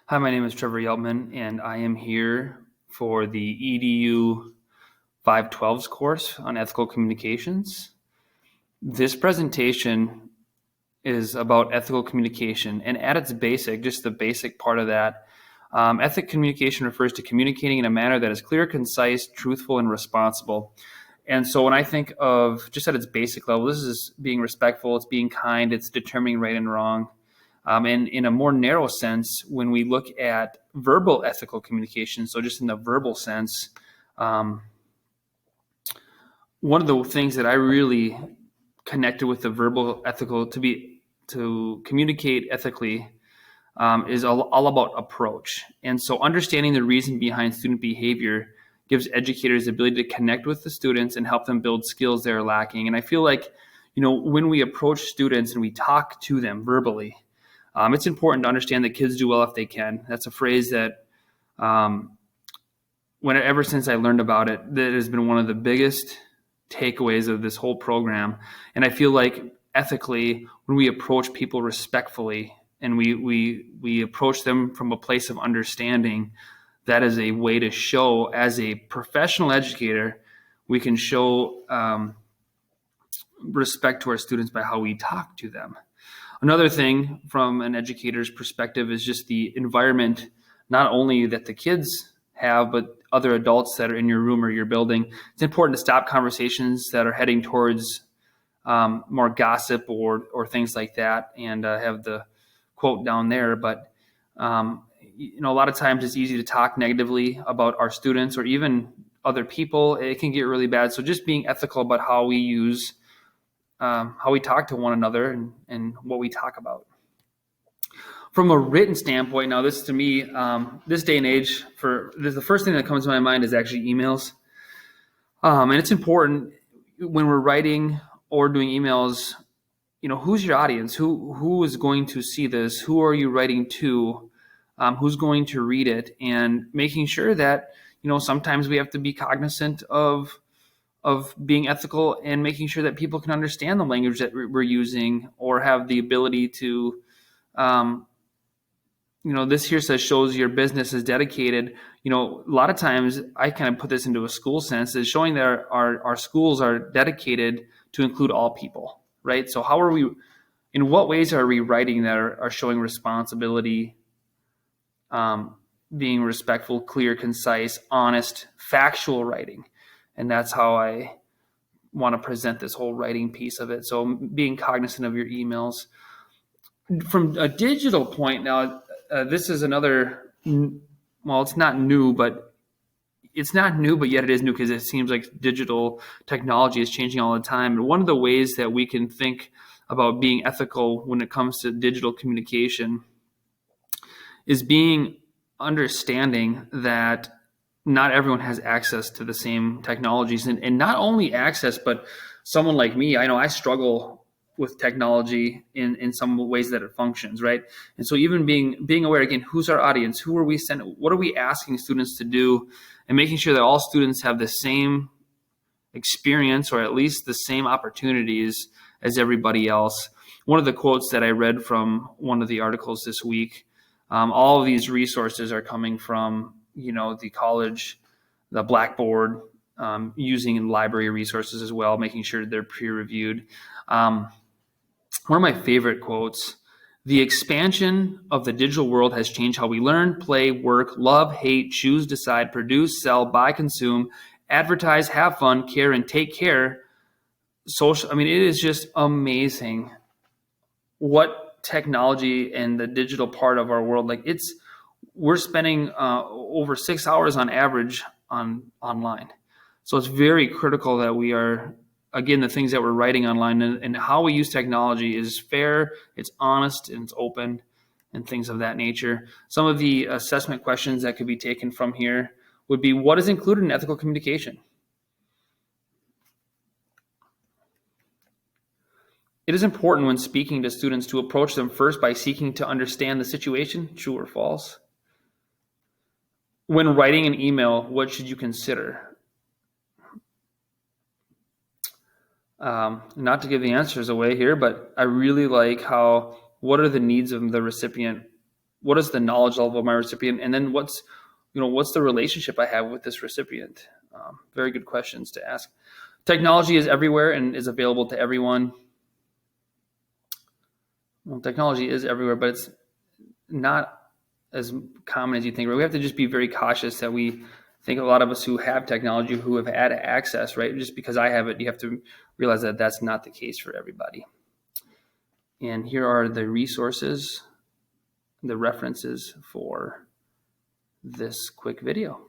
Hi, my name is Trevor Yeltman, and I am here for the EDU 512s course on ethical communications. This presentation is about ethical communication, and at its basic, just the basic part of that, ethical communication refers to communicating in a manner that is clear, concise, truthful, and responsible. And so when I think of just at its basic level, this is being respectful, it's being kind, it's determining right and wrong. And in a more narrow sense, when we look at verbal ethical communication, so just in the verbal sense, um, one of the things that I really connected with the verbal ethical to communicate ethically is all about approach. And so understanding the reason behind student behavior gives educators the ability to connect with the students and help them build skills they're lacking. And I feel like, when we approach students and we talk to them verbally, it's important to understand that kids do well if they can. That's a phrase that, ever since I learned about it, that has been one of the biggest takeaways of this whole program. And I feel like ethically, when we approach people respectfully and we approach them from a place of understanding, that is a way to show, as a professional educator, we can show respect to our students by how we talk to them. Another thing from an educator's perspective is just the environment, not only that the kids have, but other adults that are in your room or your building. It's important to stop conversations that are heading towards more gossip or things like that, and have the quote down there. But a lot of times it's easy to talk negatively about our students or even other people. It can get really bad. So just being ethical about how we talk to one another and what we talk about. From a written standpoint, now this to me, this day and age, the first thing that comes to my mind is actually emails. And it's important when we're writing or doing emails, who's your audience? Who is going to see this? Who are you writing to? Who's going to read it? And making sure that, sometimes we have to be cognizant of being ethical and making sure that people can understand the language that we're using or have the ability to, this here shows your business is dedicated. A lot of times I kind of put this into a school sense, is showing that our schools are dedicated to include all people, right? So in what ways are we writing that are showing responsibility, being respectful, clear, concise, honest, factual writing? And that's how I want to present this whole writing piece of it. So being cognizant of your emails. From a digital point now, this is another, well, it's not new, but yet it is new because it seems like digital technology is changing all the time. And one of the ways that we can think about being ethical when it comes to digital communication is being understanding that not everyone has access to the same technologies, and not only access, but someone like me, I know I struggle with technology in some ways that it functions, right? And so even being aware, again, who's our audience, who are we sending, what are we asking students to do, and making sure that all students have the same experience or at least the same opportunities as everybody else. One of the quotes that I read from one of the articles this week, all of these resources are coming from the college, the Blackboard, using library resources as well, making sure they're peer-reviewed. One of my favorite quotes: "The expansion of the digital world has changed how we learn, play, work, love, hate, choose, decide, produce, sell, buy, consume, advertise, have fun, care, and take care." It is just amazing what technology and the digital part of our world, we're spending over 6 hours on average online. So it's very critical that we are, again, the things that we're writing online and how we use technology is fair, it's honest, and it's open, and things of that nature. Some of the assessment questions that could be taken from here would be: what is included in ethical communication? It is important when speaking to students to approach them first by seeking to understand the situation. True or false? When writing an email, what should you consider? Not to give the answers away here, but I really like what are the needs of the recipient what is the knowledge level of my recipient, and then what's the relationship I have with this recipient? Very good questions to ask. Technology is everywhere and is available to everyone. Well, technology is everywhere, but it's not as common as you think. We have to just be very cautious that we think a lot of us who have technology, who have had access, right? Just because I have it, you have to realize that that's not the case for everybody. And here are the resources, the references for this quick video.